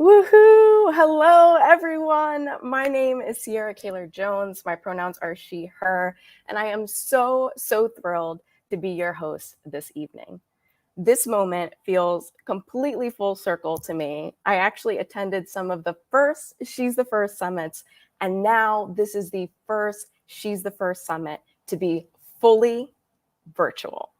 Woohoo! Hello, everyone. My name is Sierra Kaler Jones. My pronouns are she, her, and I am so thrilled to be your host this evening. This moment feels completely full circle to me. I actually attended some of the first She's the First summits, and now this is the first She's the First summit to be fully virtual.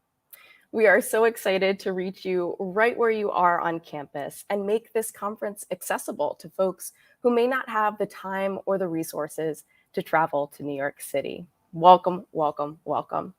We are so excited to reach you right where you are on campus and make this conference accessible to folks who may not have the time or the resources to travel to New York City. Welcome, welcome, welcome.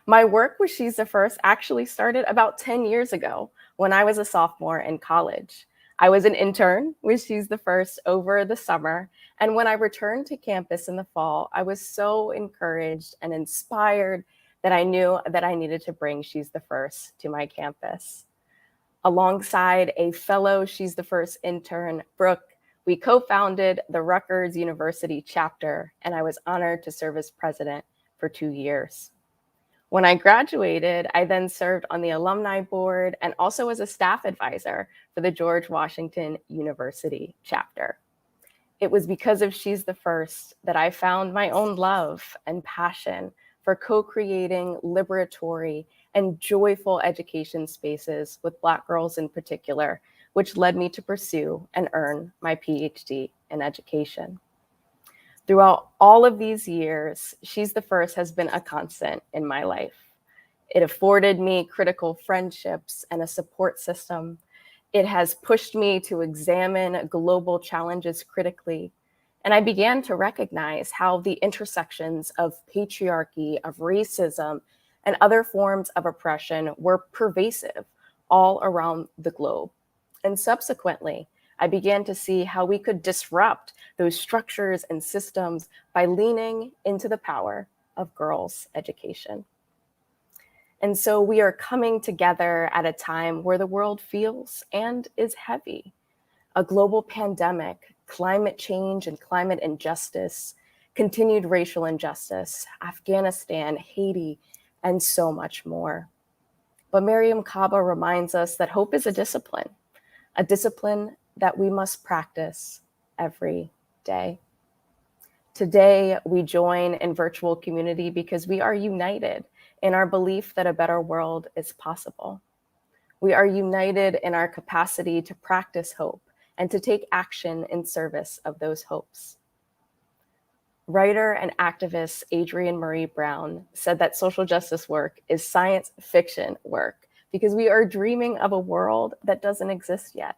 My work with She's the First actually started about 10 years ago when I was a sophomore in college. I was an intern with She's the First over the summer, and when I returned to campus in the fall, I was so encouraged and inspired that I knew that I needed to bring She's the First to my campus. Alongside a fellow She's the First intern, Brooke, we co-founded the Rutgers University chapter, and I was honored to serve as president for 2 years. When I graduated, I then served on the alumni board and also as a staff advisor for the George Washington University chapter. It was because of She's the First that I found my own love and passion for co-creating liberatory and joyful education spaces with Black girls in particular, which led me to pursue and earn my PhD in education. Throughout all of these years, She's the First has been a constant in my life. It afforded me critical friendships and a support system. It has pushed me to examine global challenges critically. And I began to recognize how the intersections of patriarchy, of racism, and other forms of oppression were pervasive all around the globe. And subsequently, I began to see how we could disrupt those structures and systems by leaning into the power of girls' education. And so we are coming together at a time where the world feels and is heavy. A global pandemic, climate change and climate injustice, continued racial injustice, Afghanistan, Haiti, and so much more. But Mariam Kaba reminds us that hope is a discipline that we must practice every day. Today, we join in virtual community because we are united in our belief that a better world is possible. We are united in our capacity to practice hope and to take action in service of those hopes. Writer and activist Adrienne Marie Brown said that social justice work is science fiction work because we are dreaming of a world that doesn't exist yet.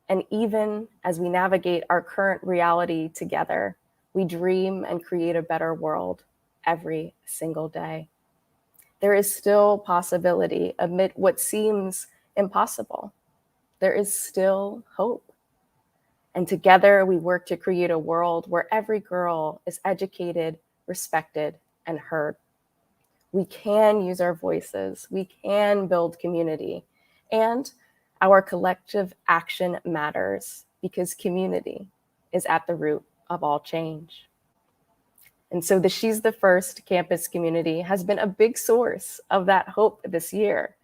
And even as we navigate our current reality together, we dream and create a better world every single day. There is still possibility amid what seems impossible. There is still hope. And together we work to create a world where every girl is educated, respected, and heard. We can use our voices, we can build community, and our collective action matters because community is at the root of all change. And so the She's the First campus community has been a big source of that hope this year.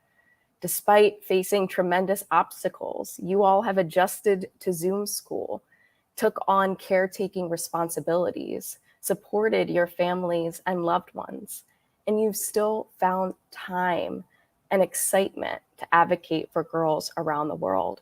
Despite facing tremendous obstacles, you all have adjusted to Zoom school, took on caretaking responsibilities, supported your families and loved ones, and you've still found time and excitement to advocate for girls around the world.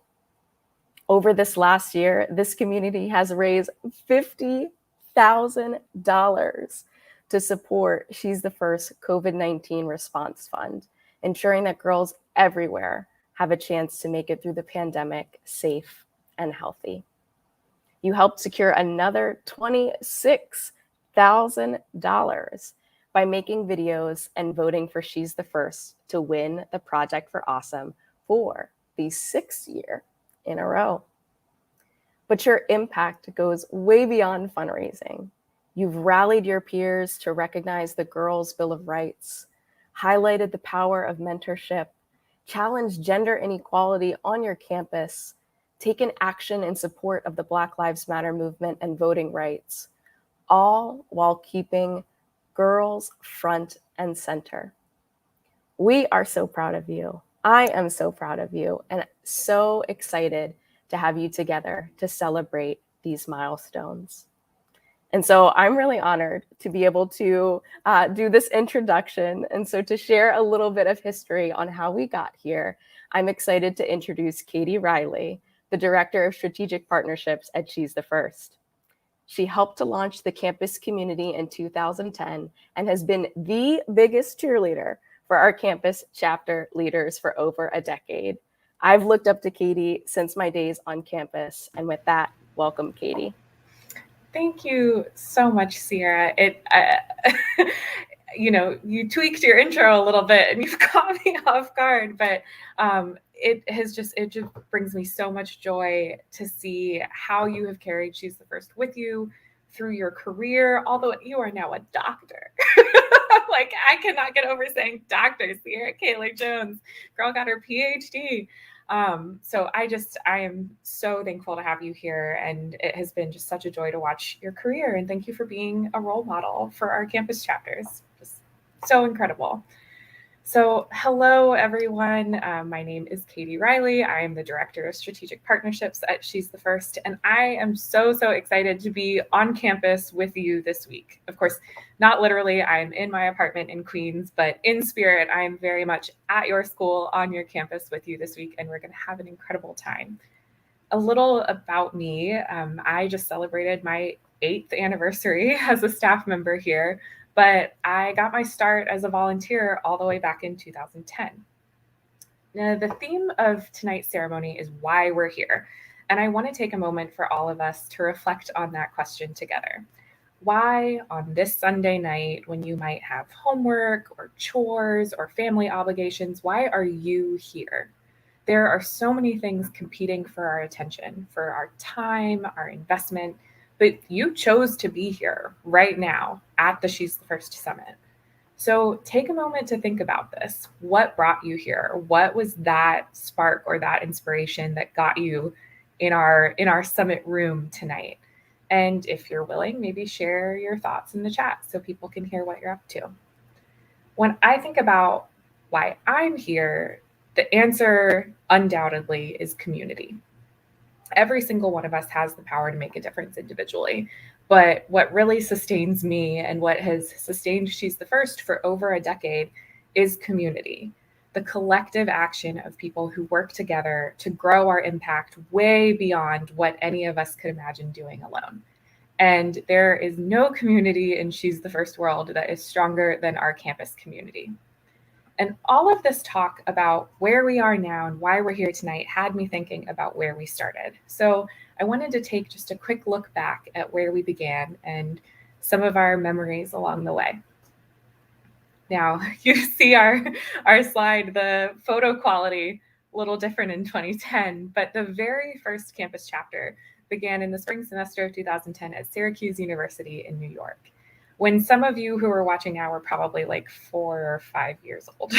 Over this last year, this community has raised $50,000 to support She's the First COVID-19 Response Fund, ensuring that girls everywhere have a chance to make it through the pandemic safe and healthy. You helped secure another $26,000 by making videos and voting for She's the First to win the Project for Awesome for the 6th year in a row. But your impact goes way beyond fundraising. You've rallied your peers to recognize the Girls' Bill of Rights, highlighted the power of mentorship, challenged gender inequality on your campus, taken action in support of the Black Lives Matter movement and voting rights, all while keeping girls front and center. We are so proud of you. I am so proud of you and so excited to have you together to celebrate these milestones. And so I'm really honored to be able to do this introduction. And so to share a little bit of history on how we got here, I'm excited to introduce Katie Riley, the Director of Strategic Partnerships at She's the First. She helped to launch the campus community in 2010 and has been the biggest cheerleader for our campus chapter leaders for over a decade. I've looked up to Katie since my days on campus. And with that, welcome, Katie. Thank you so much, Sierra. You tweaked your intro a little bit and you've caught me off guard, but it just brings me so much joy to see how you have carried She's the First with you through your career, although you are now a doctor. Like, I cannot get over saying Dr. Sierra Kayler Jones. Girl got her PhD. So I am so thankful to have you here, and it has been just such a joy to watch your career, and thank you for being a role model for our campus chapters. Just so incredible. So hello, everyone. My name is Katie Riley. I am the Director of Strategic Partnerships at She's the First, and I am so excited to be on campus with you this week. Of course, not literally, I'm in my apartment in Queens, but in spirit, I am very much at your school on your campus with you this week, and we're going to have an incredible time. A little about me. I just celebrated my 8th anniversary as a staff member here, but I got my start as a volunteer all the way back in 2010. Now, the theme of tonight's ceremony is why we're here, and I want to take a moment for all of us to reflect on that question together. Why, on this Sunday night, when you might have homework or chores or family obligations, why are you here? There are so many things competing for our attention, for our time, our investment, but you chose to be here right now at the She's the First Summit. So take a moment to think about this. What brought you here? What was that spark or that inspiration that got you in our summit room tonight? And if you're willing, maybe share your thoughts in the chat so people can hear what you're up to. When I think about why I'm here, the answer undoubtedly is community. Every single one of us has the power to make a difference individually. But what really sustains me and what has sustained She's the First for over a decade is community. The collective action of people who work together to grow our impact way beyond what any of us could imagine doing alone. And there is no community in She's the First world that is stronger than our campus community. And all of this talk about where we are now and why we're here tonight had me thinking about where we started. So I wanted to take just a quick look back at where we began and some of our memories along the way. Now, you see our slide, the photo quality, a little different in 2010, but the very first campus chapter began in the spring semester of 2010 at Syracuse University in New York, when some of you who are watching now were probably like 4 or 5 years old.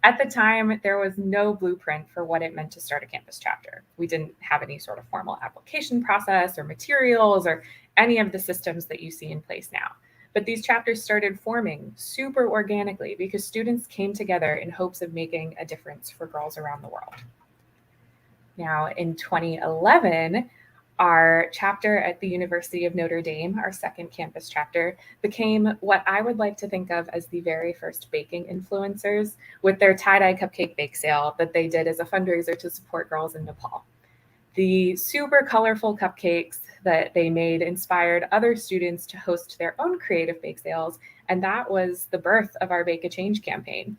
At the time, there was no blueprint for what it meant to start a campus chapter. We didn't have any sort of formal application process or materials or any of the systems that you see in place now. But these chapters started forming super organically because students came together in hopes of making a difference for girls around the world. Now, in 2011, our chapter at the University of Notre Dame, our second campus chapter, became what I would like to think of as the very first baking influencers with their tie-dye cupcake bake sale that they did as a fundraiser to support girls in Nepal. The super colorful cupcakes that they made inspired other students to host their own creative bake sales, and that was the birth of our Bake a Change campaign.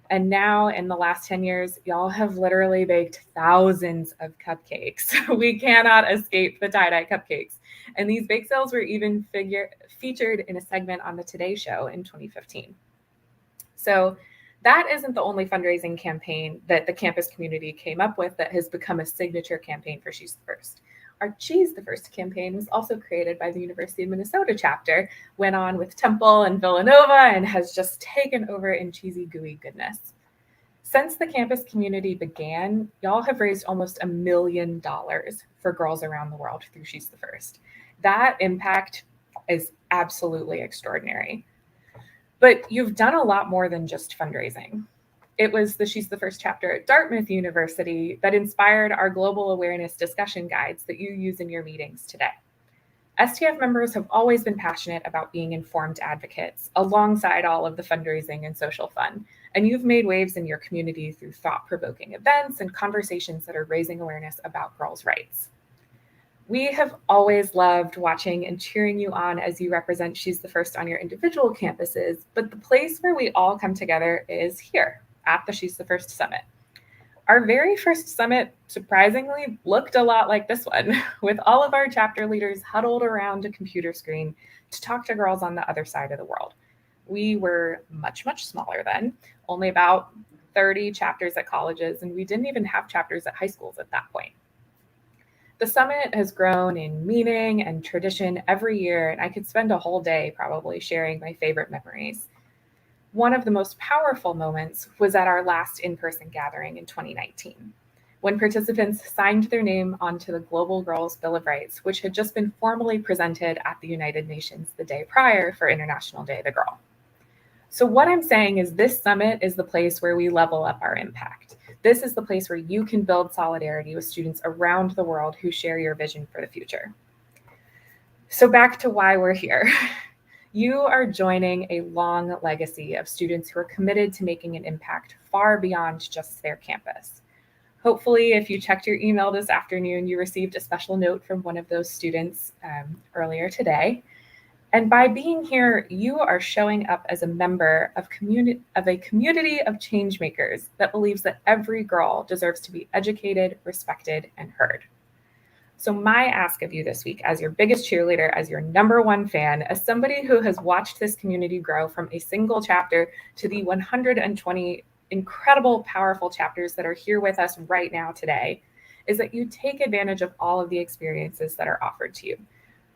And now in the last 10 years, y'all have literally baked thousands of cupcakes. We cannot escape the tie-dye cupcakes. And these bake sales were even featured in a segment on the Today Show in 2015. So that isn't the only fundraising campaign that the campus community came up with that has become a signature campaign for She's the First. Our She's the First campaign was also created by the University of Minnesota chapter, went on with Temple and Villanova, and has just taken over in cheesy, gooey goodness. Since the campus community began, y'all have raised almost $1 million for girls around the world through She's the First. That impact is absolutely extraordinary. But you've done a lot more than just fundraising. It was the She's the First chapter at Dartmouth University that inspired our global awareness discussion guides that you use in your meetings today. STF members have always been passionate about being informed advocates alongside all of the fundraising and social fun, and you've made waves in your community through thought-provoking events and conversations that are raising awareness about girls' rights. We have always loved watching and cheering you on as you represent She's the First on your individual campuses, but the place where we all come together is here at the She's the First Summit. Our very first summit, surprisingly, looked a lot like this one, with all of our chapter leaders huddled around a computer screen to talk to girls on the other side of the world. We were much, much smaller then, only about 30 chapters at colleges, and we didn't even have chapters at high schools at that point. The summit has grown in meaning and tradition every year, and I could spend a whole day probably sharing my favorite memories. One of the most powerful moments was at our last in-person gathering in 2019, when participants signed their name onto the Global Girls Bill of Rights, which had just been formally presented at the United Nations the day prior for International Day of the Girl. So what I'm saying is this summit is the place where we level up our impact. This is the place where you can build solidarity with students around the world who share your vision for the future. So back to why we're here. You are joining a long legacy of students who are committed to making an impact far beyond just their campus. Hopefully, if you checked your email this afternoon, you received a special note from one of those students earlier today. And by being here, you are showing up as a member of a community of change makers that believes that every girl deserves to be educated, respected, and heard. So my ask of you this week, as your biggest cheerleader, as your number one fan, as somebody who has watched this community grow from a single chapter to the 120 incredible, powerful chapters that are here with us right now today, is that you take advantage of all of the experiences that are offered to you.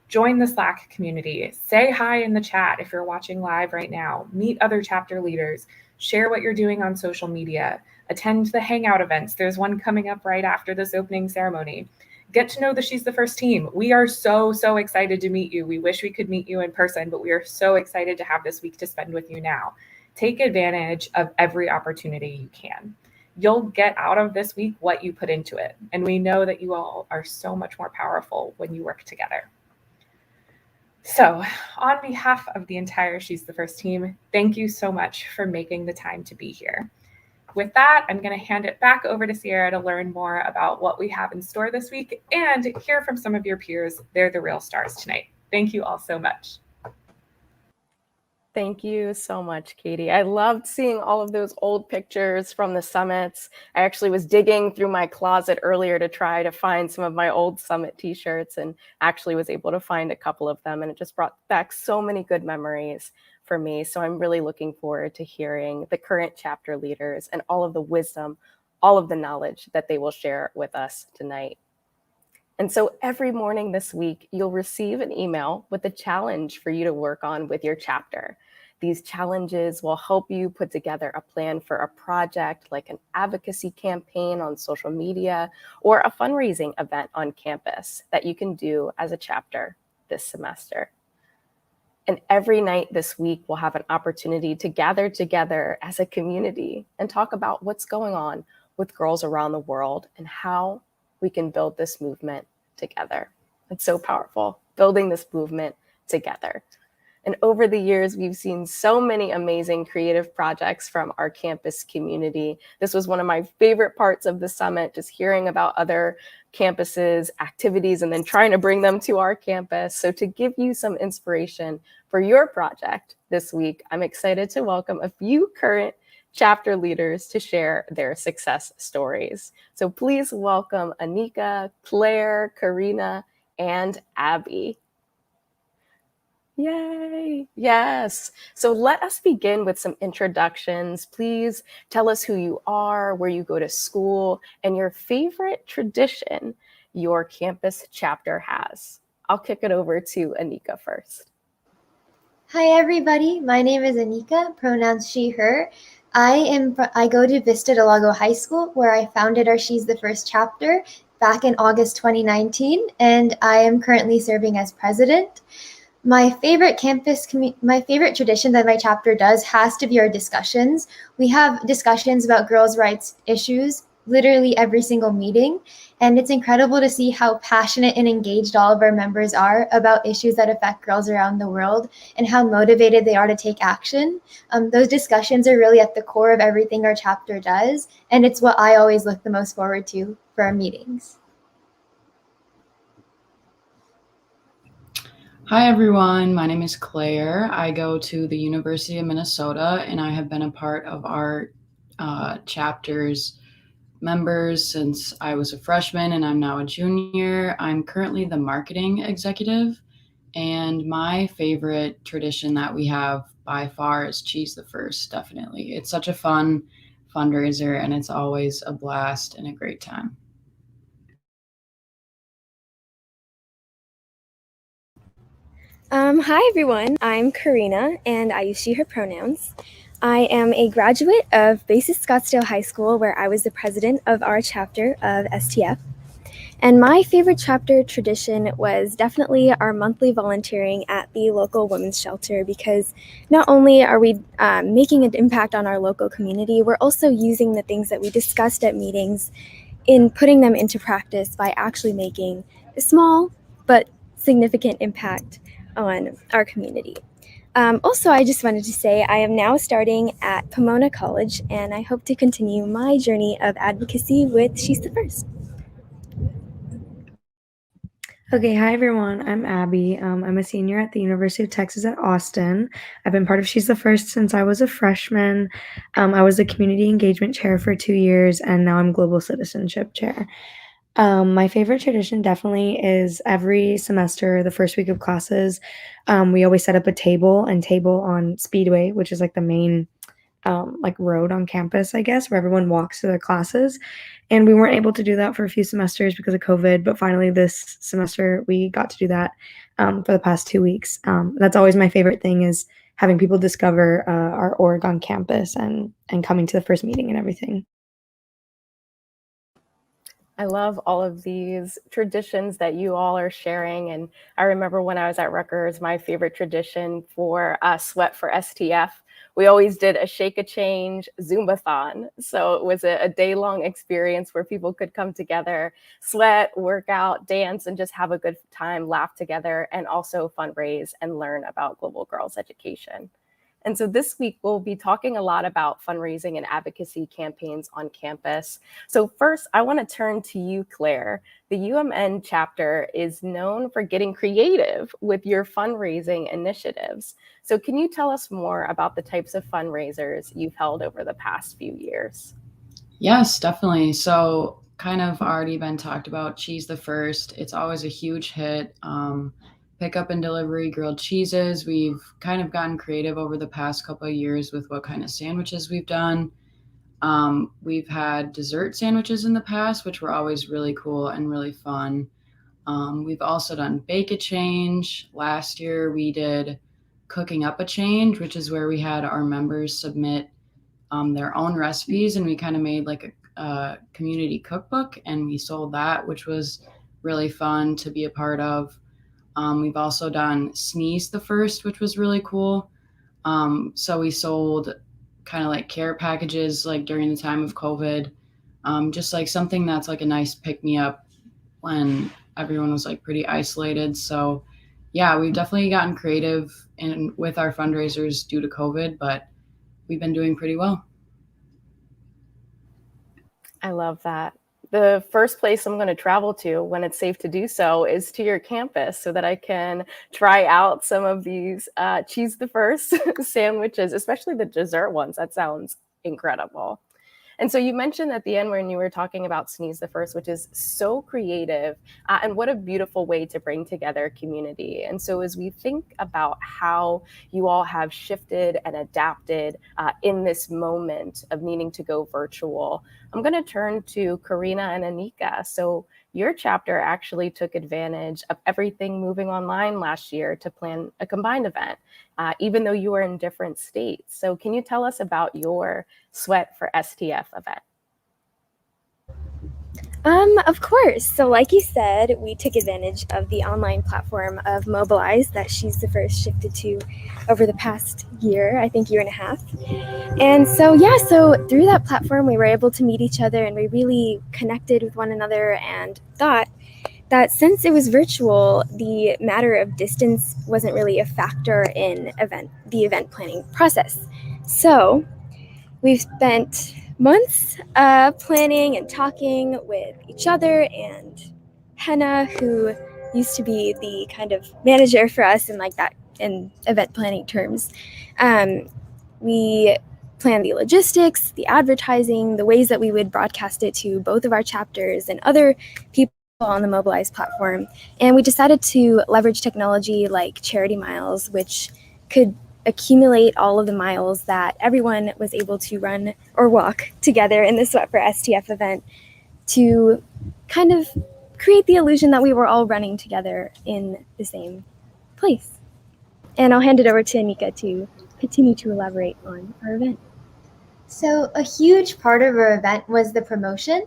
Join the Slack community, say hi in the chat if you're watching live right now, meet other chapter leaders, share what you're doing on social media, attend the hangout events. There's one coming up right after this opening ceremony. Get to know the She's the First team. We are so excited to meet you. We wish we could meet you in person, but we are so excited to have this week to spend with you now. Take advantage of every opportunity you can. You'll get out of this week what you put into it. And we know that you all are so much more powerful when you work together. So on behalf of the entire She's the First team, thank you so much for making the time to be here. With that, I'm going to hand it back over to Sierra to learn more about what we have in store this week and hear from some of your peers. They're the real stars tonight. Thank you all so much. Thank you so much, Katie. I loved seeing all of those old pictures from the summits. I actually was digging through my closet earlier to try to find some of my old summit t-shirts and actually was able to find a couple of them. And it just brought back so many good memories for me. So I'm really looking forward to hearing the current chapter leaders and all of the wisdom, all of the knowledge that they will share with us tonight. And so every morning this week, you'll receive an email with a challenge for you to work on with your chapter. These challenges will help you put together a plan for a project like an advocacy campaign on social media or a fundraising event on campus that you can do as a chapter this semester. And every night this week, we'll have an opportunity to gather together as a community and talk about what's going on with girls around the world and how we can build this movement together. It's so powerful, building this movement together. And over the years, we've seen so many amazing creative projects from our campus community. This was one of my favorite parts of the summit, just hearing about other campuses, activities, and then trying to bring them to our campus. So to give you some inspiration for your project this week, I'm excited to welcome a few current chapter leaders to share their success stories. So please welcome Anika, Claire, Karina, and Abby. Yay! Yes. So let us begin with some introductions. Please tell us who you are, where you go to school, and your favorite tradition your campus chapter has. I'll kick it over to Anika first. Hi, everybody. My name is Anika, pronouns she, her. I go to Vista Del Lago High School, where I founded our She's the First chapter back in August 2019, and I am currently serving as president. My favorite my favorite tradition that my chapter does has to be our discussions. We have discussions about girls' rights issues literally every single meeting, and it's incredible to see how passionate and engaged all of our members are about issues that affect girls around the world and how motivated they are to take action. Those discussions are really at the core of everything our chapter does, and it's what I always look the most forward to for our meetings. Hi everyone, my name is Claire. I go to the University of Minnesota and I have been a part of our chapter's members since I was a freshman and I'm now a junior. I'm currently the marketing executive, and my favorite tradition that we have by far is Cheese the First, definitely. It's such a fun fundraiser and it's always a blast and a great time. Hi everyone, I'm Karina and I use she, her pronouns. I am a graduate of Basis Scottsdale High School, where I was the president of our chapter of STF. And my favorite chapter tradition was definitely our monthly volunteering at the local women's shelter, because not only are we making an impact on our local community, we're also using the things that we discussed at meetings in putting them into practice by actually making a small but significant impact on our community. Also, I just wanted to say I am now starting at Pomona College, and I hope to continue my journey of advocacy with She's the First. Okay, hi everyone. I'm Abby. I'm a senior at the University of Texas at Austin. I've been part of She's the First since I was a freshman. I was the community engagement chair for 2 years, and now I'm global citizenship chair. My favorite tradition definitely is every semester, the first week of classes, we always set up a table on Speedway, which is like the main like road on campus, I guess, where everyone walks to their classes. And we weren't able to do that for a few semesters because of COVID, but finally this semester we got to do that for the past 2 weeks. That's always my favorite thing, is having people discover our org on campus and coming to the first meeting and everything. I love all of these traditions that you all are sharing. And I remember when I was at Rutgers, my favorite tradition for Sweat for STF, we always did a shake a change Zumbathon. So it was a day-long experience where people could come together, sweat, work out, dance, and just have a good time, laugh together, and also fundraise and learn about global girls education. And so this week, we'll be talking a lot about fundraising and advocacy campaigns on campus. So first, I want to turn to you, Claire. The UMN chapter is known for getting creative with your fundraising initiatives. So can you tell us more about the types of fundraisers you've held over the past few years? Yes, definitely. So kind of already been talked about Cheese the First. It's always a huge hit. Pickup and delivery grilled cheeses. We've kind of gotten creative over the past couple of years with what kind of sandwiches we've done. We've had dessert sandwiches in the past, which were always really cool and really fun. We've also done Bake a Change. Last year we did Cooking Up a Change, which is where we had our members submit their own recipes, and we kind of made like a community cookbook, and we sold that, which was really fun to be a part of. We've also done Sneeze the First, which was really cool. So we sold kind of like care packages like during the time of COVID, just like something that's like a nice pick me up when everyone was like pretty isolated. So yeah, we've definitely gotten creative with our fundraisers due to COVID, but we've been doing pretty well. I love that. The first place I'm going to travel to when it's safe to do so is to your campus, so that I can try out some of these Cheese the First sandwiches, especially the dessert ones. That sounds incredible. And so you mentioned at the end when you were talking about Sneeze the First, which is so creative, and what a beautiful way to bring together community. And so as we think about how you all have shifted and adapted in this moment of needing to go virtual, I'm going to turn to Karina and Anika. So your chapter actually took advantage of everything moving online last year to plan a combined event, even though you were in different states. So can you tell us about your Sweat for STF event? Of course. So like you said, we took advantage of the online platform of Mobilize that She's the First shifted to over the past year, I think year and a half. And so through that platform, we were able to meet each other and we really connected with one another and thought that since it was virtual, the matter of distance wasn't really a factor in the event planning process. So we've spent months planning and talking with each other and Henna, who used to be the kind of manager for us in event planning terms. We planned the logistics, the advertising, the ways that we would broadcast it to both of our chapters and other people on the Mobilize platform. And we decided to leverage technology like Charity Miles, which could accumulate all of the miles that everyone was able to run or walk together in the Sweat for STF event to kind of create the illusion that we were all running together in the same place. And I'll hand it over to Anika to continue to elaborate on our event. So a huge part of our event was the promotion,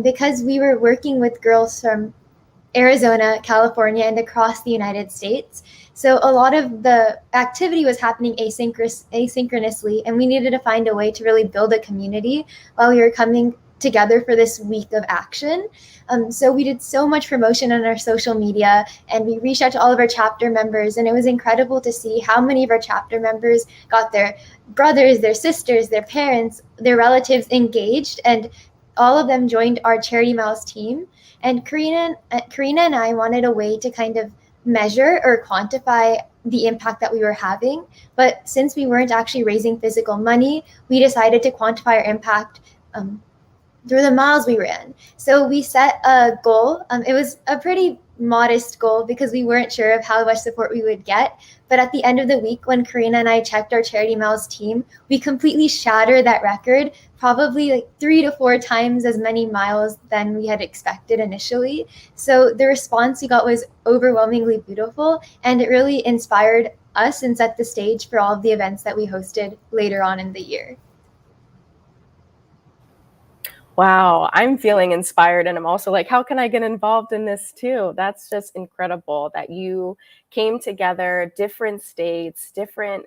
because we were working with girls from Arizona, California, and across the United States. So a lot of the activity was happening asynchronously, and we needed to find a way to really build a community while we were coming together for this week of action. So we did so much promotion on our social media, and we reached out to all of our chapter members, and it was incredible to see how many of our chapter members got their brothers, their sisters, their parents, their relatives engaged, and all of them joined our Charity Miles team. And Karina and I wanted a way to kind of measure or quantify the impact that we were having. But since we weren't actually raising physical money, we decided to quantify our impact through the miles we ran. So we set a goal. It was a pretty modest goal because we weren't sure of how much support we would get. But at the end of the week, when Karina and I checked our Charity Miles team, we completely shattered that record, probably like 3 to 4 times as many miles than we had expected initially. So the response we got was overwhelmingly beautiful, and it really inspired us and set the stage for all of the events that we hosted later on in the year. Wow, I'm feeling inspired, and I'm also like, how can I get involved in this too? That's just incredible that you came together, different states, different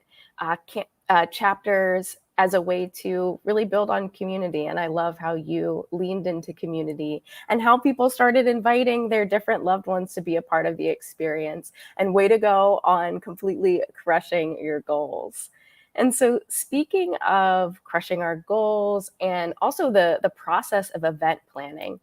chapters as a way to really build on community. And I love how you leaned into community and how people started inviting their different loved ones to be a part of the experience. And way to go on completely crushing your goals. And so speaking of crushing our goals and also the process of event planning,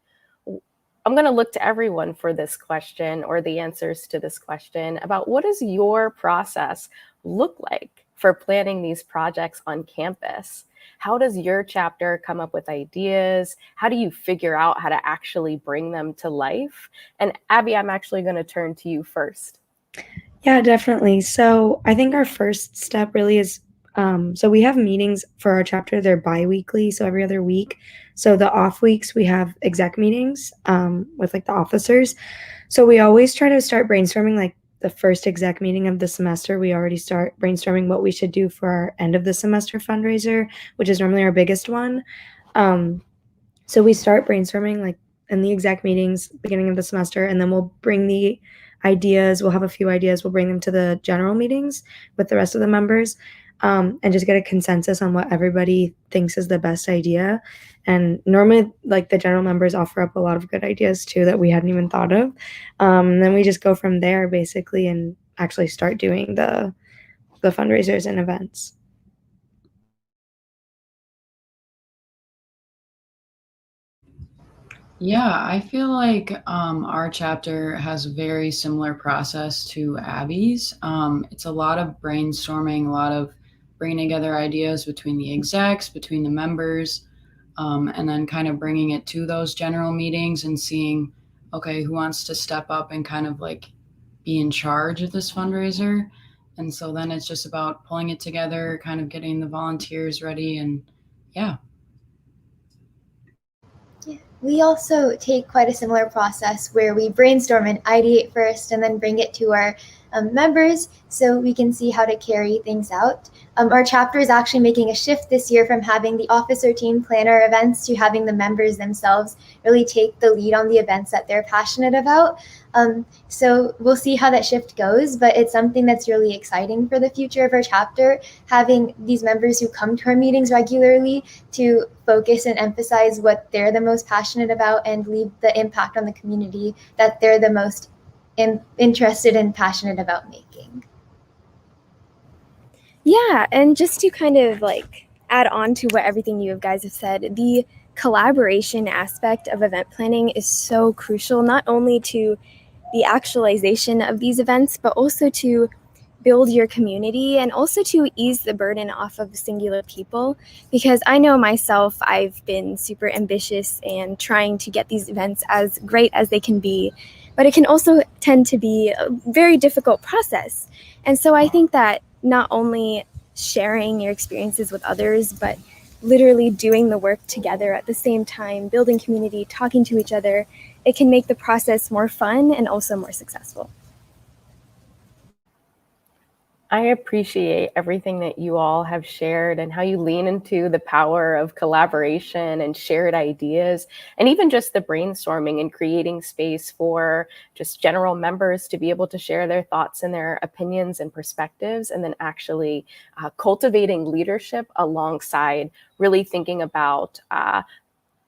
I'm going to look to everyone for this question or the answers to this question about what does your process look like for planning these projects on campus? How does your chapter come up with ideas? How do you figure out how to actually bring them to life? And Abby, I'm actually going to turn to you first. Yeah, definitely. So I think our first step really is so we have meetings for our chapter. They're bi-weekly, so every other week. So the off weeks, we have exec meetings with like the officers. So we always try to start brainstorming like the first exec meeting of the semester. We already start brainstorming what we should do for our end of the semester fundraiser, which is normally our biggest one. So we start brainstorming like in the exec meetings, beginning of the semester, and then we'll bring the ideas. We'll have a few ideas. We'll bring them to the general meetings with the rest of the members. And just get a consensus on what everybody thinks is the best idea. And normally, like the general members offer up a lot of good ideas too that we hadn't even thought of. Then we just go from there basically and actually start doing the fundraisers and events. Yeah, I feel like our chapter has a very similar process to Abby's. It's a lot of brainstorming, a lot of bringing together ideas between the execs, between the members, and then kind of bringing it to those general meetings and seeing, okay, who wants to step up and kind of like be in charge of this fundraiser. And so then it's just about pulling it together, kind of getting the volunteers ready, and yeah. We also take quite a similar process where we brainstorm and ideate first and then bring it to our members so we can see how to carry things out. Our chapter is actually making a shift this year from having the officer team plan our events to having the members themselves really take the lead on the events that they're passionate about. So we'll see how that shift goes, but it's something that's really exciting for the future of our chapter, having these members who come to our meetings regularly to focus and emphasize what they're the most passionate about and leave the impact on the community that they're the most interested and passionate about making. Yeah, and just to kind of like add on to what everything you guys have said, the collaboration aspect of event planning is so crucial, not only to the actualization of these events, but also to build your community and also to ease the burden off of singular people. Because I know myself, I've been super ambitious and trying to get these events as great as they can be, but it can also tend to be a very difficult process. And so I think that not only sharing your experiences with others, but literally doing the work together at the same time, building community, talking to each other, it can make the process more fun and also more successful. I appreciate everything that you all have shared and how you lean into the power of collaboration and shared ideas, and even just the brainstorming and creating space for just general members to be able to share their thoughts and their opinions and perspectives, and then actually cultivating leadership alongside really thinking about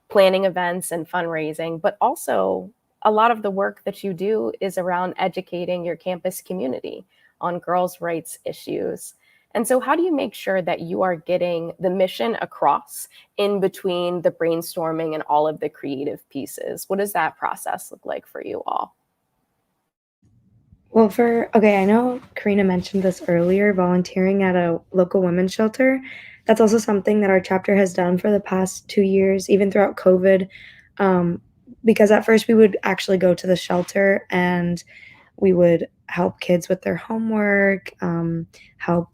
planning events and fundraising, but also a lot of the work that you do is around educating your campus community on girls' rights issues. And so how do you make sure that you are getting the mission across in between the brainstorming and all of the creative pieces? What does that process look like for you all? Well, I know Karina mentioned this earlier, volunteering at a local women's shelter. That's also something that our chapter has done for the past 2 years, even throughout COVID. Because at first we would actually go to the shelter and we would help kids with their homework, help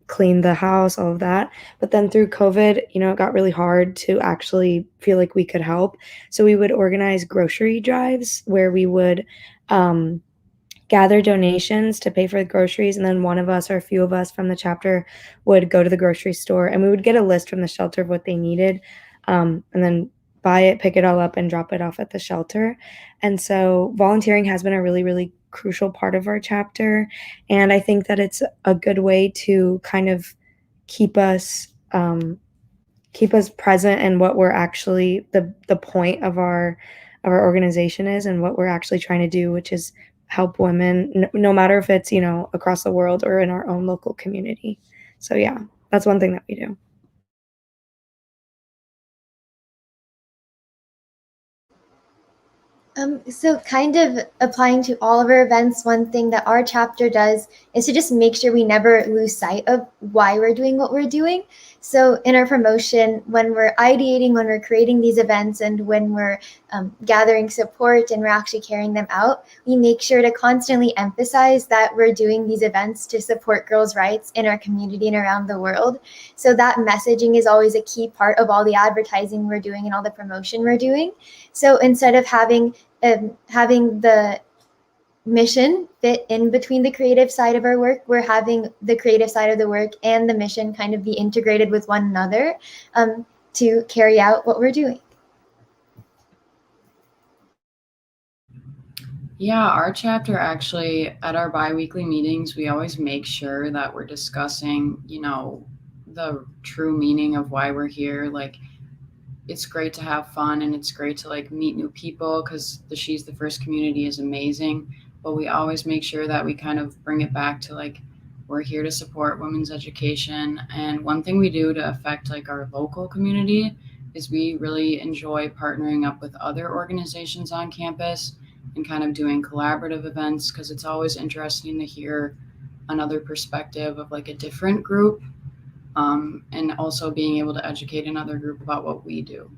clean the house, all of that. But then through COVID, it got really hard to actually feel like we could help. So we would organize grocery drives where we would gather donations to pay for the groceries, and then one of us or a few of us from the chapter would go to the grocery store and we would get a list from the shelter of what they needed, and then buy it, pick it all up, and drop it off at the shelter. And so volunteering has been a really, really crucial part of our chapter, and I think that it's a good way to kind of keep us present in what we're actually the point of our organization is and what we're actually trying to do, which is help women, no matter if it's across the world or in our own local community. So yeah, that's one thing that we do. So kind of applying to all of our events, one thing that our chapter does is to just make sure we never lose sight of why we're doing what we're doing. So in our promotion, when we're ideating, when we're creating these events, and when we're gathering support and we're actually carrying them out, we make sure to constantly emphasize that we're doing these events to support girls' rights in our community and around the world. So that messaging is always a key part of all the advertising we're doing and all the promotion we're doing. So instead of having the mission fit in between the creative side of our work, we're having the creative side of the work and the mission kind of be integrated with one another to carry out what we're doing. Yeah, our chapter actually, at our bi-weekly meetings, we always make sure that we're discussing, the true meaning of why we're here. Like, it's great to have fun and it's great to meet new people because the She's the First community is amazing. But we always make sure that we kind of bring it back to we're here to support women's education. And one thing we do to affect our local community is we really enjoy partnering up with other organizations on campus and kind of doing collaborative events because it's always interesting to hear another perspective of a different group. And also being able to educate another group about what we do.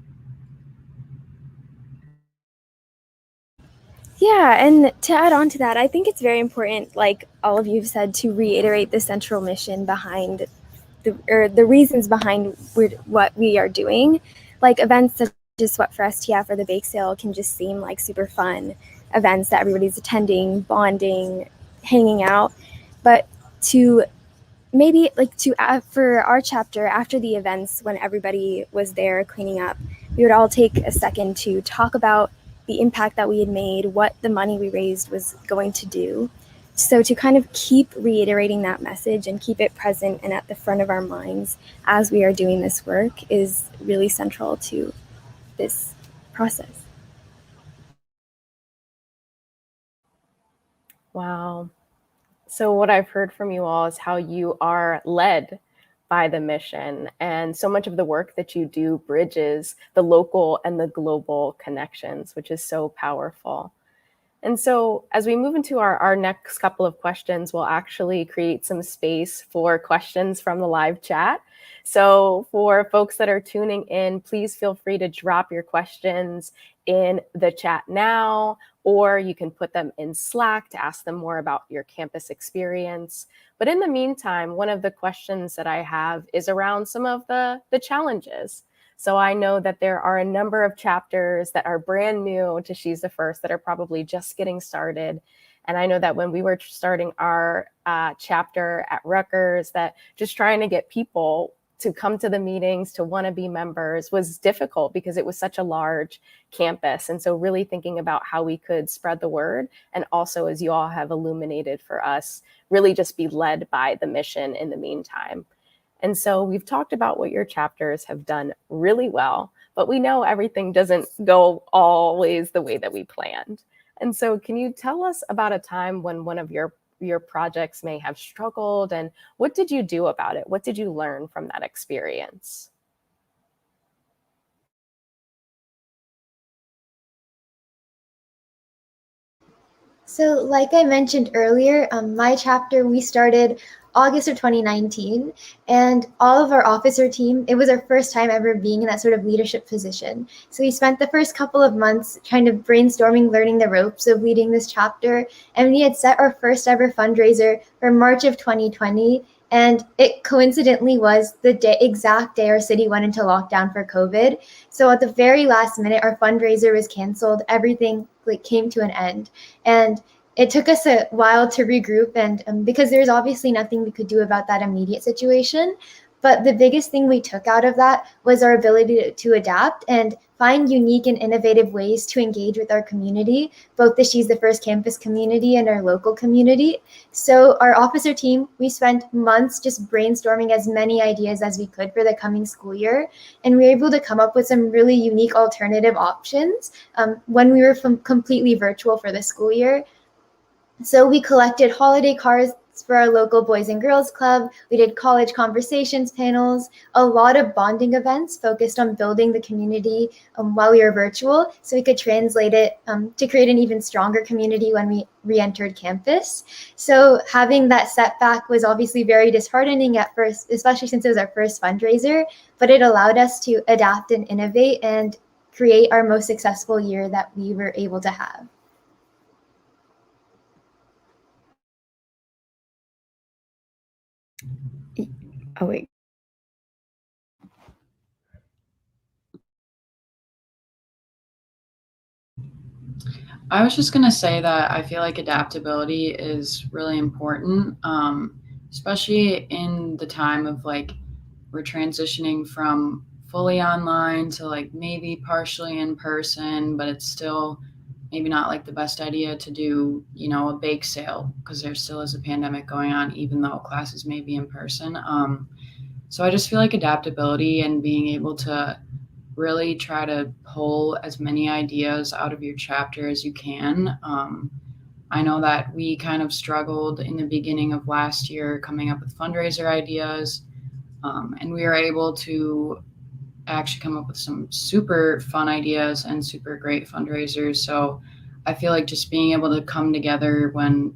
Yeah, and to add on to that, I think it's very important, like all of you have said, to reiterate the central mission behind the reasons behind what we are doing. Like events such as Sweat for STF or the bake sale can just seem like super fun events that everybody's attending, bonding, hanging out, but to maybe for our chapter, after the events, when everybody was there cleaning up, we would all take a second to talk about the impact that we had made, what the money we raised was going to do. So to kind of keep reiterating that message and keep it present and at the front of our minds as we are doing this work is really central to this process. Wow. So, what I've heard from you all is how you are led by the mission, and so much of the work that you do bridges the local and the global connections, which is so powerful. And so, as we move into our next couple of questions, we'll actually create some space for questions from the live chat. So, for folks that are tuning in, please feel free to drop your questions in the chat now, or you can put them in Slack to ask them more about your campus experience. But in the meantime, one of the questions that I have is around some of the challenges. So I know that there are a number of chapters that are brand new to She's the First that are probably just getting started. And I know that when we were starting our chapter at Rutgers, that just trying to get people to come to the meetings, to want to be members was difficult because it was such a large campus. And so really thinking about how we could spread the word, and also, as you all have illuminated for us, really just be led by the mission in the meantime. And so we've talked about what your chapters have done really well, but we know everything doesn't go always the way that we planned. And so can you tell us about a time when one of your projects may have struggled, and what did you do about it? What did you learn from that experience? So, like I mentioned earlier, my chapter, we started August of 2019, and all of our officer team, it was our first time ever being in that sort of leadership position. So we spent the first couple of months kind of brainstorming, learning the ropes of leading this chapter, and we had set our first ever fundraiser for March of 2020, and it coincidentally was the exact day our city went into lockdown for COVID. So at the very last minute, our fundraiser was canceled. Everything came to an end. And it took us a while to regroup, and because there's obviously nothing we could do about that immediate situation. But the biggest thing we took out of that was our ability to adapt and find unique and innovative ways to engage with our community, both the She's the First campus community and our local community. So our officer team, we spent months just brainstorming as many ideas as we could for the coming school year. And we were able to come up with some really unique alternative options when we were completely virtual for the school year. So we collected holiday cards for our local Boys and Girls Club. We did college conversations panels, a lot of bonding events focused on building the community while we were virtual, so we could translate it to create an even stronger community when we re-entered campus. So having that setback was obviously very disheartening at first, especially since it was our first fundraiser, but it allowed us to adapt and innovate and create our most successful year that we were able to have. Oh, wait. I was just going to say that I feel like adaptability is really important, especially in the time of like we're transitioning from fully online to like maybe partially in person, but it's still maybe not like the best idea to do, you know, a bake sale because there still is a pandemic going on, even though classes may be in person. So I just feel like adaptability and being able to really try to pull as many ideas out of your chapter as you can. I know that we kind of struggled in the beginning of last year coming up with fundraiser ideas, and we were able to actually come up with some super fun ideas and super great fundraisers. So I feel like just being able to come together when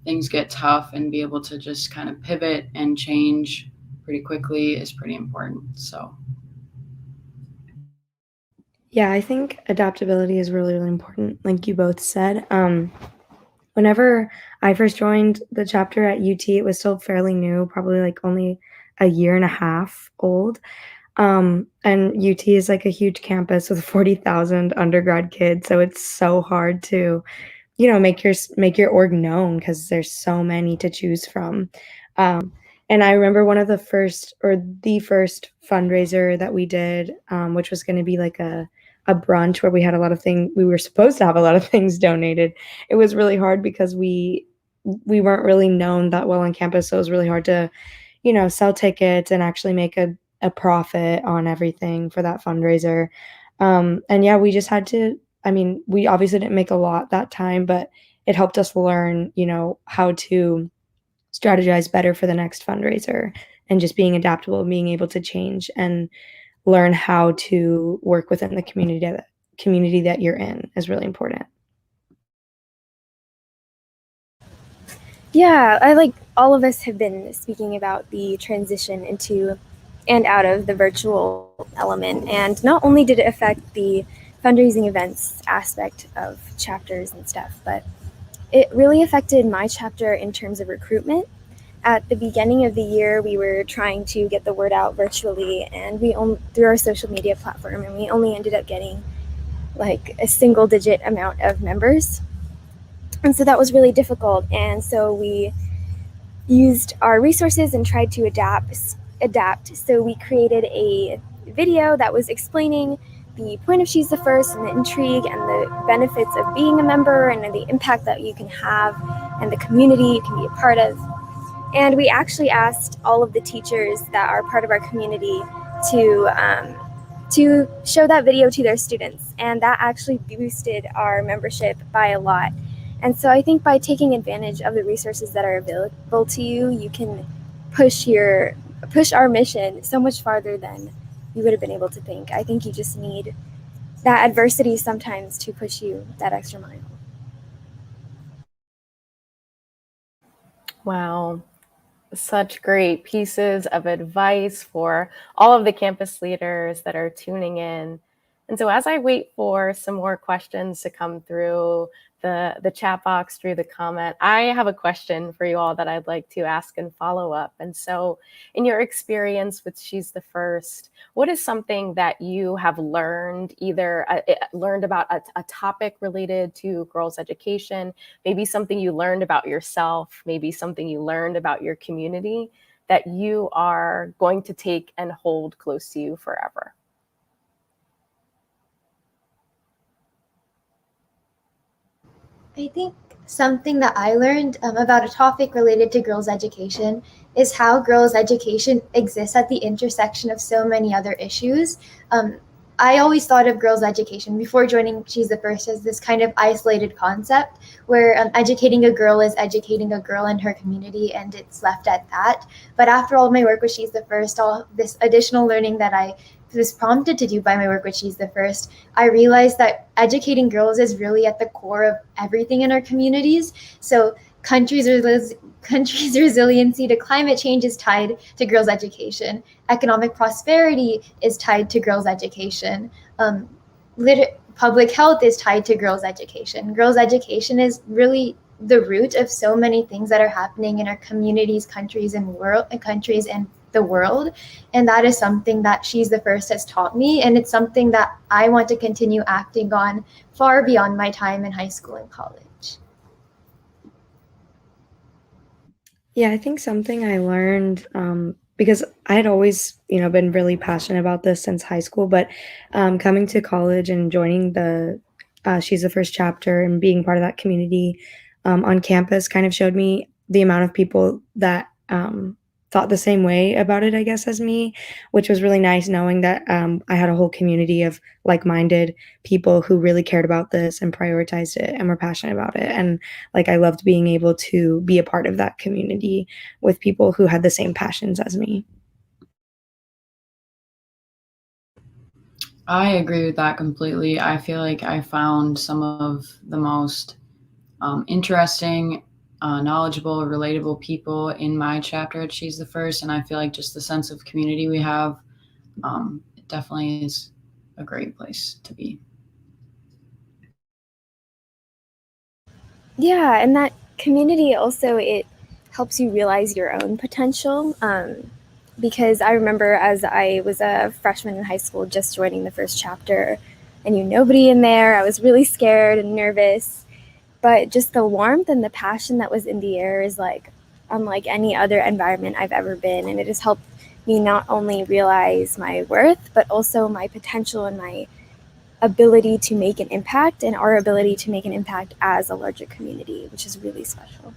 things get tough and be able to just kind of pivot and change pretty quickly is pretty important. So Yeah, I think adaptability is really, really important, like you both said. Whenever I first joined the chapter at UT, it was still fairly new, probably like only a year and a half old. And UT is like a huge campus with 40,000 undergrad kids, so it's so hard to make your org known, because there's so many to choose from. And I remember one of the first fundraiser that we did, which was going to be like a brunch where we had a lot of things. We were supposed to have a lot of things donated. It was really hard because we weren't really known that well on campus, so it was really hard to, sell tickets and actually make a profit on everything for that fundraiser. And yeah, we just had to. I mean, we obviously didn't make a lot that time, but it helped us learn, how to strategize better for the next fundraiser, and just being adaptable, being able to change and learn how to work within the community that you're in is really important. Yeah, all of us have been speaking about the transition into and out of the virtual element. And not only did it affect the fundraising events aspect of chapters and stuff, but it really affected my chapter in terms of recruitment. At the beginning of the year, we were trying to get the word out virtually, and through our social media platform, and we only ended up getting like a single-digit amount of members. And so that was really difficult. And so we used our resources and tried to adapt. So we created a video that was explaining the point of She's the First and the intrigue and the benefits of being a member and the impact that you can have and the community you can be a part of. And we actually asked all of the teachers that are part of our community to show that video to their students, and that actually boosted our membership by a lot. And so I think by taking advantage of the resources that are available to you, you can push our mission so much farther than you would have been able to think. I think you just need that adversity sometimes to push you that extra mile. Wow. Such great pieces of advice for all of the campus leaders that are tuning in. And so as I wait for some more questions to come through the chat box, through the comment, I have a question for you all that I'd like to ask and follow up. And so in your experience with She's the First, what is something that you have learned, either learned about a topic related to girls' education, maybe something you learned about yourself, maybe something you learned about your community that you are going to take and hold close to you forever? I think something that I learned about a topic related to girls' education is how girls' education exists at the intersection of so many other issues. I always thought of girls' education before joining She's the First as this kind of isolated concept where educating a girl is educating a girl in her community, and it's left at that. But after all my work with She's the First, all this additional learning that I was prompted to do by my work with She's the First, I realized that educating girls is really at the core of everything in our communities. So countries' resiliency to climate change is tied to girls' education. Economic prosperity is tied to girls' education. Public health is tied to girls' education. Girls' education is really the root of so many things that are happening in our communities, countries, and the world. And that is something that She's the First has taught me, and it's something that I want to continue acting on far beyond my time in high school and college. Yeah, I think something I learned, because I had always, been really passionate about this since high school, but coming to college and joining the She's the First chapter and being part of that community on campus kind of showed me the amount of people that thought the same way about it, I guess, as me, which was really nice knowing that I had a whole community of like-minded people who really cared about this and prioritized it and were passionate about it. And I loved being able to be a part of that community with people who had the same passions as me. I agree with that completely. I feel like I found some of the most interesting, knowledgeable, relatable people in my chapter at She's the First, and I feel like just the sense of community we have, it definitely is a great place to be. Yeah, and that community also, it helps you realize your own potential. Because I remember as I was a freshman in high school just joining the first chapter, I knew nobody in there. I was really scared and nervous. but just the warmth and the passion that was in the air is like unlike any other environment I've ever been. And it has helped me not only realize my worth, but also my potential and my ability to make an impact and our ability to make an impact as a larger community, which is really special.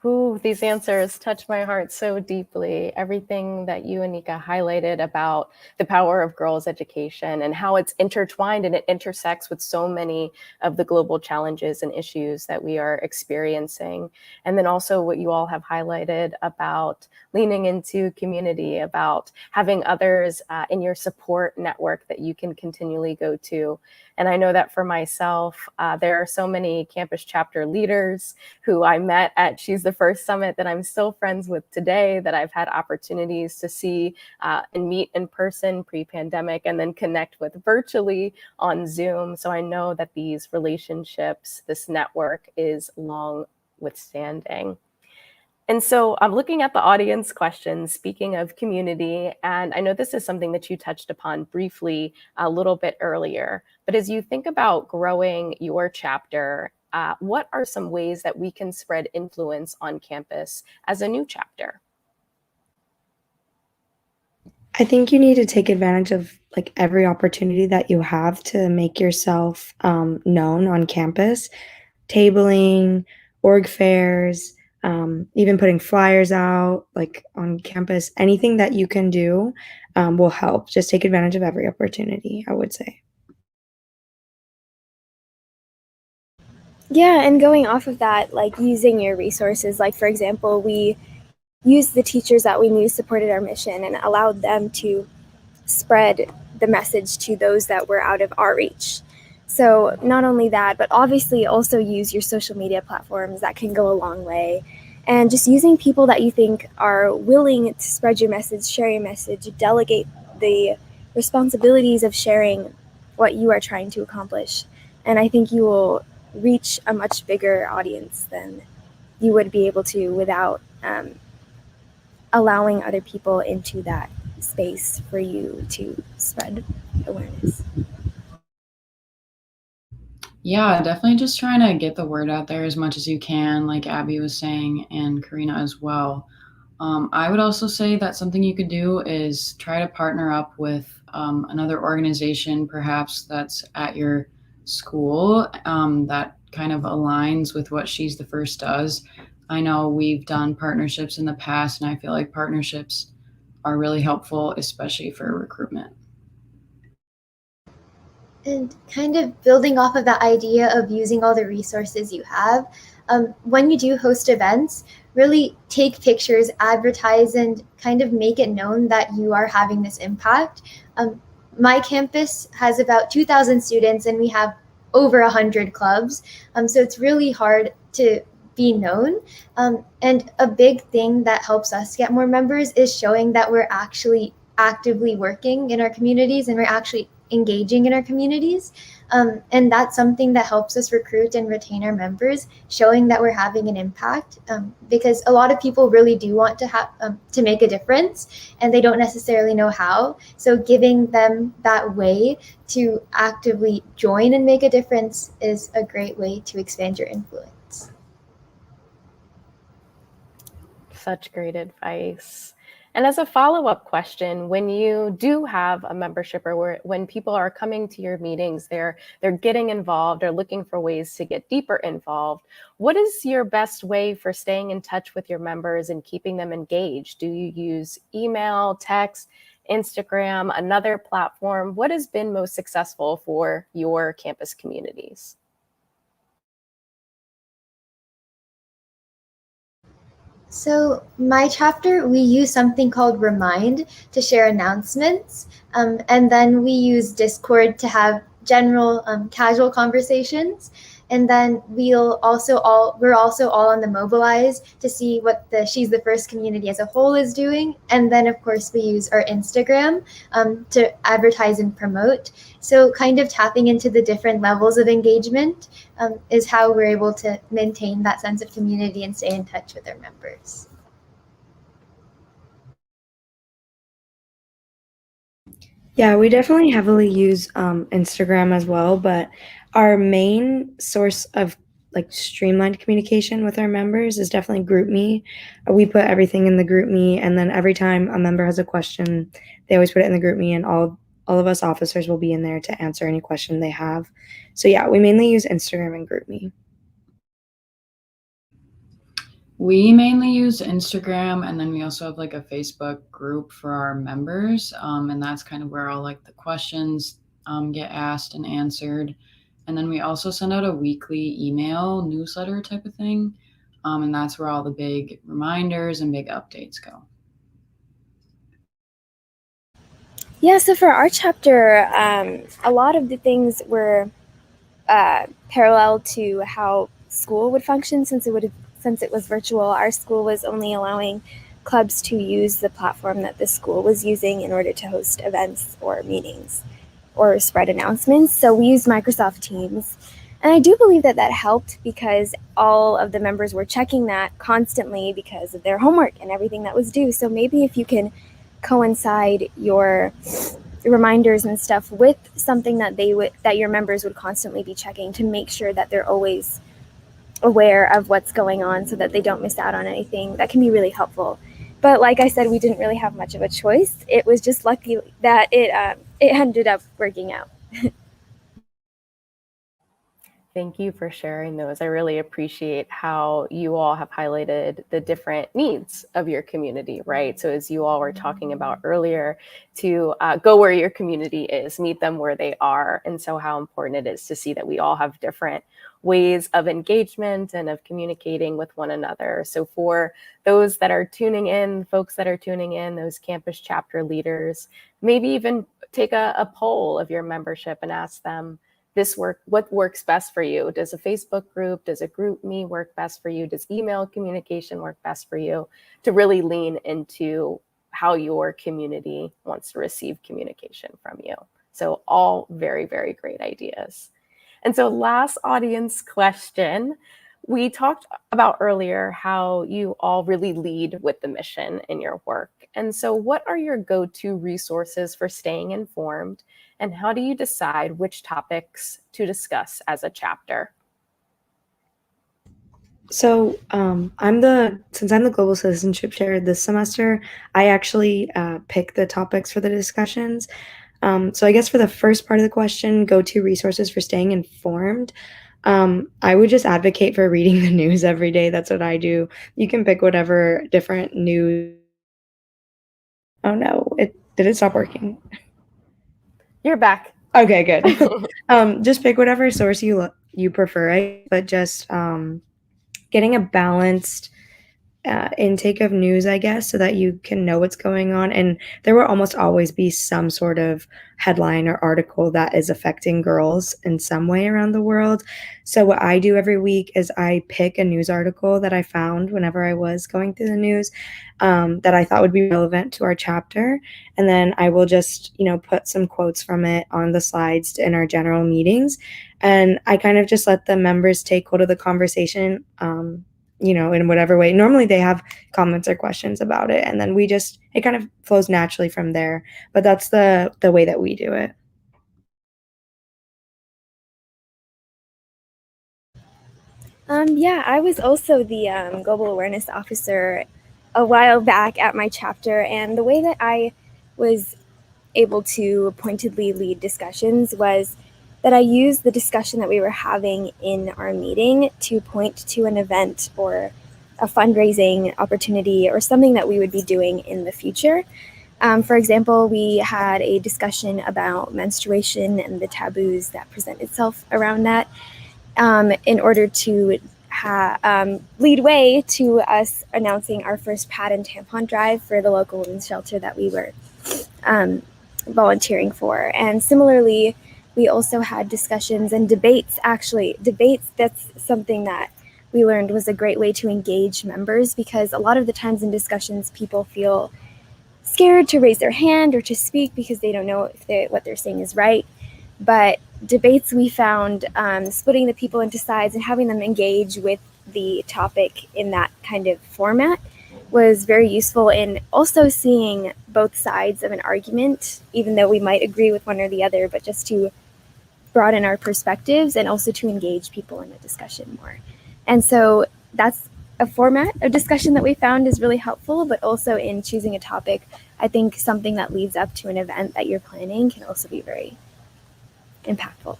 Ooh, these answers touch my heart so deeply. Everything that you, Anika, highlighted about the power of girls' education and how it's intertwined and it intersects with so many of the global challenges and issues that we are experiencing. And then also what you all have highlighted about leaning into community, about having others in your support network that you can continually go to. And I know that for myself, there are so many campus chapter leaders who I met at She's the First Summit that I'm still friends with today, that I've had opportunities to see and meet in person pre-pandemic and then connect with virtually on Zoom. So I know that these relationships, this network is long withstanding. And so I'm looking at the audience questions, speaking of community, and I know this is something that you touched upon briefly a little bit earlier, but as you think about growing your chapter, what are some ways that we can spread influence on campus as a new chapter? I think you need to take advantage of like every opportunity that you have to make yourself known on campus. Tabling, org fairs, even putting flyers out like on campus. Anything that you can do will help. Just take advantage of every opportunity, I would say. Yeah, and going off of that, like using your resources, like for example, we used the teachers that we knew supported our mission and allowed them to spread the message to those that were out of our reach. So not only that, but obviously also use your social media platforms. That can go a long way. And just using people that you think are willing to spread your message, share your message, delegate the responsibilities of sharing what you are trying to accomplish. And I think you will reach a much bigger audience than you would be able to without allowing other people into that space for you to spread awareness. Yeah, definitely just trying to get the word out there as much as you can, like Abby was saying, and Karina as well. I would also say that something you could do is try to partner up with another organization, perhaps that's at your school, that kind of aligns with what She's the First does. I know we've done partnerships in the past, and I feel like partnerships are really helpful, especially for recruitment. And kind of building off of that idea of using all the resources you have, when you do host events, really take pictures, advertise, and kind of make it known that you are having this impact. My campus has about 2,000 students, and we have over 100 clubs. So it's really hard to be known. And a big thing that helps us get more members is showing that we're actually actively working in our communities and we're actually engaging in our communities. And that's something that helps us recruit and retain our members, showing that we're having an impact, because a lot of people really do want to have to make a difference and they don't necessarily know how. So giving them that way to actively join and make a difference is a great way to expand your influence. Such great advice. And as a follow-up question, when you do have a membership or when people are coming to your meetings, they're getting involved or looking for ways to get deeper involved, what is your best way for staying in touch with your members and keeping them engaged? Do you use email, text, Instagram, another platform? What has been most successful for your campus communities? So my chapter, we use something called Remind to share announcements. And then we use Discord to have general casual conversations. And then we're also all on the Mobilize to see what the She's the First community as a whole is doing. And then of course we use our Instagram to advertise and promote. So kind of tapping into the different levels of engagement is how we're able to maintain that sense of community and stay in touch with our members. Yeah, we definitely heavily use Instagram as well, but our main source of like streamlined communication with our members is definitely GroupMe. We put everything in the GroupMe, and then every time a member has a question, they always put it in the GroupMe, and all of us officers will be in there to answer any question they have. So yeah, we mainly use Instagram and GroupMe. We mainly use Instagram, and then we also have like a Facebook group for our members, and that's kind of where all like the questions get asked and answered. And then we also send out a weekly email newsletter type of thing, and that's where all the big reminders and big updates go. Yeah, so for our chapter, a lot of the things were parallel to how school would function since it was virtual. Our school was only allowing clubs to use the platform that the school was using in order to host events or meetings or spread announcements. So we used Microsoft Teams. And I do believe that helped because all of the members were checking that constantly because of their homework and everything that was due. So maybe if you can coincide your reminders and stuff with something that your members would constantly be checking to make sure that they're always aware of what's going on so that they don't miss out on anything, that can be really helpful. But like I said, we didn't really have much of a choice. It was just lucky that it ended up working out. Thank you for sharing those. I really appreciate how you all have highlighted the different needs of your community, right? So as you all were talking about earlier, to go where your community is, meet them where they are. And so how important it is to see that we all have different ways of engagement and of communicating with one another. So for those that are tuning in, folks that are tuning in, those campus chapter leaders, maybe even take a poll of your membership and ask them, what works best for you? Does a Facebook group, does a GroupMe work best for you? Does email communication work best for you? To really lean into how your community wants to receive communication from you. So all very, very great ideas. And so last audience question, we talked about earlier how you all really lead with the mission in your work. And so what are your go-to resources for staying informed? And how do you decide which topics to discuss as a chapter? So since I'm the global citizenship chair this semester, I actually pick the topics for the discussions. So I guess for the first part of the question, go-to resources for staying informed. I would just advocate for reading the news every day. That's what I do. You can pick whatever different news. Oh no, did it stop working? You're back. Okay, good. Just pick whatever source you prefer, but just getting a balanced intake of news, I guess, so that you can know what's going on. And there will almost always be some sort of headline or article that is affecting girls in some way around the world. So what I do every week is I pick a news article that I found whenever I was going through the news that I thought would be relevant to our chapter. And then I will just, put some quotes from it on the slides in our general meetings. And I kind of just let the members take hold of the conversation, in whatever way. Normally they have comments or questions about it, and then it kind of flows naturally from there. But that's the way that we do it. Yeah, I was also the global awareness officer a while back at my chapter, and the way that I was able to pointedly lead discussions was that I used the discussion that we were having in our meeting to point to an event or a fundraising opportunity or something that we would be doing in the future. For example, we had a discussion about menstruation and the taboos that present itself around that in order to lead way to us announcing our first pad and tampon drive for the local women's shelter that we were volunteering for. And similarly, we also had discussions and debates, that's something that we learned was a great way to engage members, because a lot of the times in discussions, people feel scared to raise their hand or to speak because they don't know if what they're saying is right. But debates, we found splitting the people into sides and having them engage with the topic in that kind of format was very useful in also seeing both sides of an argument, even though we might agree with one or the other, but just to broaden our perspectives and also to engage people in the discussion more. And so that's a format of discussion that we found is really helpful, but also in choosing a topic, I think something that leads up to an event that you're planning can also be very impactful.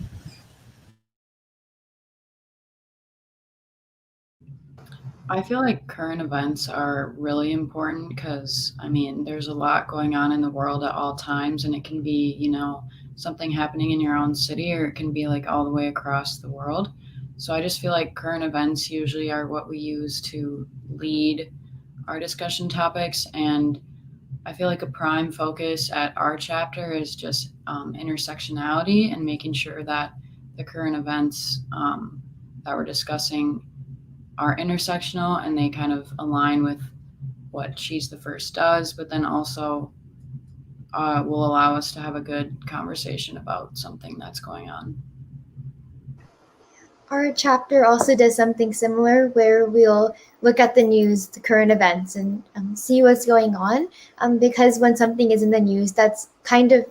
I feel like current events are really important because, I mean, there's a lot going on in the world at all times, and it can be, something happening in your own city, or it can be like all the way across the world. So I just feel like current events usually are what we use to lead our discussion topics. And I feel like a prime focus at our chapter is just intersectionality and making sure that the current events that we're discussing are intersectional and they kind of align with what She's the First does, but then also will allow us to have a good conversation about something that's going on. Our chapter also does something similar where we'll look at the news, the current events, and see what's going on. Because when something is in the news, that's kind of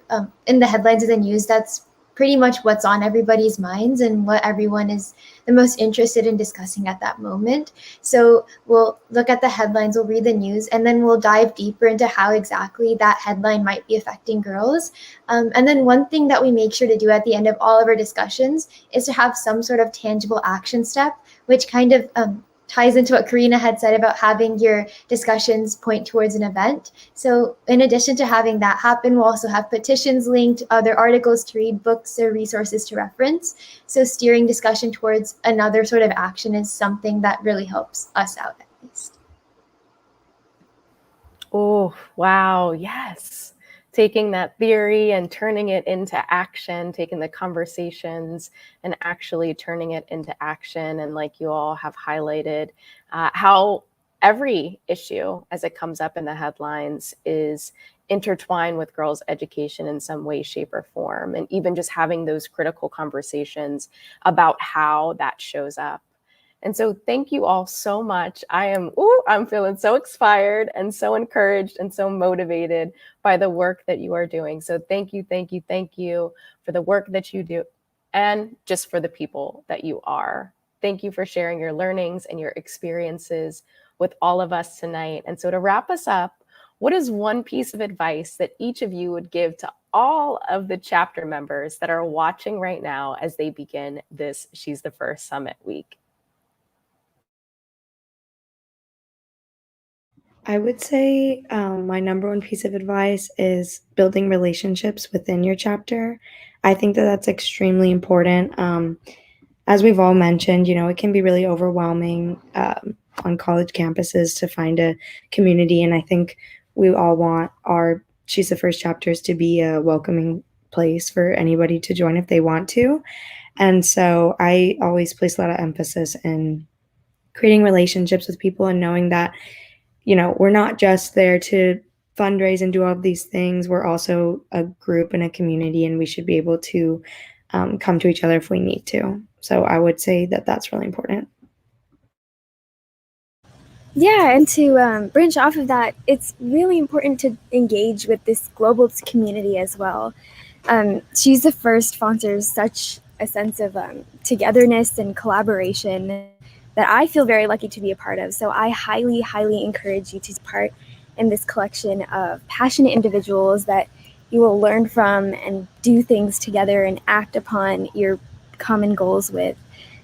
in the headlines of the news, that's pretty much what's on everybody's minds and what everyone is the most interested in discussing at that moment. So we'll look at the headlines, we'll read the news, and then we'll dive deeper into how exactly that headline might be affecting girls. And then one thing that we make sure to do at the end of all of our discussions is to have some sort of tangible action step, which kind of ties into what Karina had said about having your discussions point towards an event. So in addition to having that happen, we'll also have petitions linked, other articles to read, books or resources to reference. So steering discussion towards another sort of action is something that really helps us out at least. Oh, wow. Yes. Taking that theory and turning it into action, taking the conversations and actually turning it into action. And like you all have highlighted, how every issue as it comes up in the headlines is intertwined with girls' education in some way, shape, or form. And even just having those critical conversations about how that shows up. And so thank you all so much. I'm feeling so inspired and so encouraged and so motivated by the work that you are doing. So thank you for the work that you do and just for the people that you are. Thank you for sharing your learnings and your experiences with all of us tonight. And so to wrap us up, what is one piece of advice that each of you would give to all of the chapter members that are watching right now as they begin this She's the First Summit week? I would say my number one piece of advice is building relationships within your chapter. I think that that's extremely important. As we've all mentioned, it can be really overwhelming on college campuses to find a community. And I think we all want our She's the First chapters to be a welcoming place for anybody to join if they want to. And so I always place a lot of emphasis in creating relationships with people and knowing that we're not just there to fundraise and do all of these things. We're also a group and a community, and we should be able to come to each other if we need to. So I would say that that's really important. Yeah, and to branch off of that, it's really important to engage with this global community as well. She's the First fosters such a sense of togetherness and collaboration that I feel very lucky to be a part of. So I highly, highly encourage you to take part in this collection of passionate individuals that you will learn from and do things together and act upon your common goals with.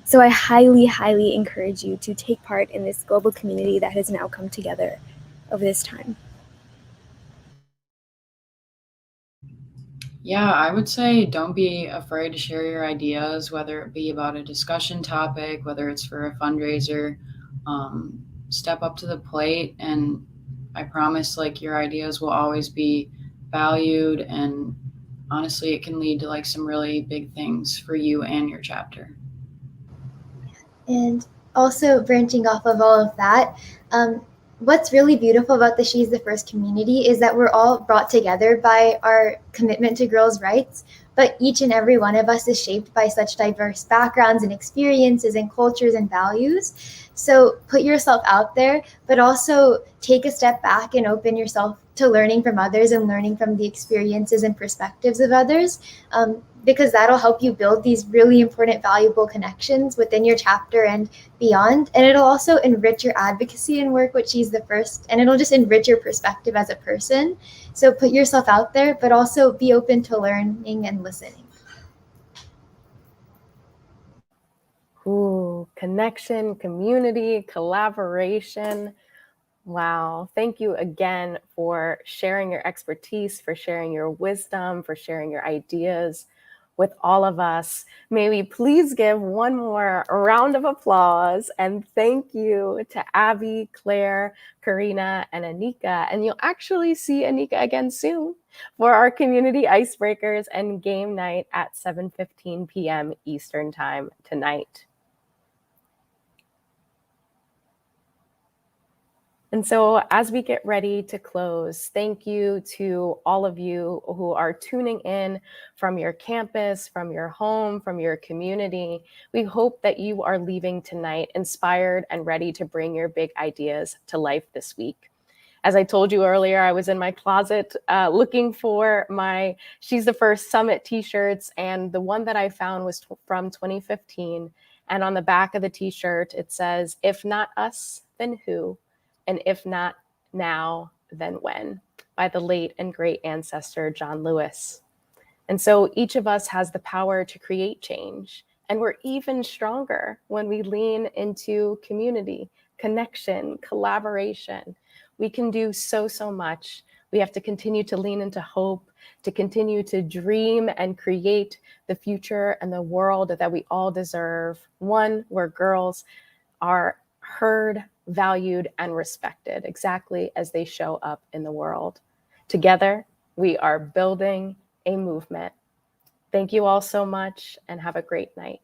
So I highly, highly encourage you to take part in this global community that has now come together over this time. Yeah, I would say don't be afraid to share your ideas, whether it be about a discussion topic, whether it's for a fundraiser. Step up to the plate, and I promise, your ideas will always be valued, and honestly, it can lead to some really big things for you and your chapter. And also branching off of all of that, what's really beautiful about the She's the First community is that we're all brought together by our commitment to girls' rights, but each and every one of us is shaped by such diverse backgrounds and experiences and cultures and values. So put yourself out there, but also take a step back and open yourself to learning from others and learning from the experiences and perspectives of others, because that'll help you build these really important, valuable connections within your chapter and beyond. And it'll also enrich your advocacy and work, which is the first, and it'll just enrich your perspective as a person. So put yourself out there, but also be open to learning and listening. Ooh, connection, community, collaboration. Wow. Thank you again for sharing your expertise, for sharing your wisdom, for sharing your ideas with all of us. May we please give one more round of applause and thank you to Abby, Claire, Karina, and Anika. And you'll actually see Anika again soon for our community icebreakers and game night at 7:15 p.m. Eastern Time tonight. And so as we get ready to close, thank you to all of you who are tuning in from your campus, from your home, from your community. We hope that you are leaving tonight inspired and ready to bring your big ideas to life this week. As I told you earlier, I was in my closet looking for my She's the First Summit t-shirts, and the one that I found was from 2015. And on the back of the t-shirt, it says, "If not us, then who? And if not now, then when?" by the late and great ancestor, John Lewis. And so each of us has the power to create change. And we're even stronger when we lean into community, connection, collaboration. We can do so much. We have to continue to lean into hope, to continue to dream and create the future and the world that we all deserve. One where girls are heard, valued, and respected exactly as they show up in the world. Together, we are building a movement. Thank you all so much and have a great night.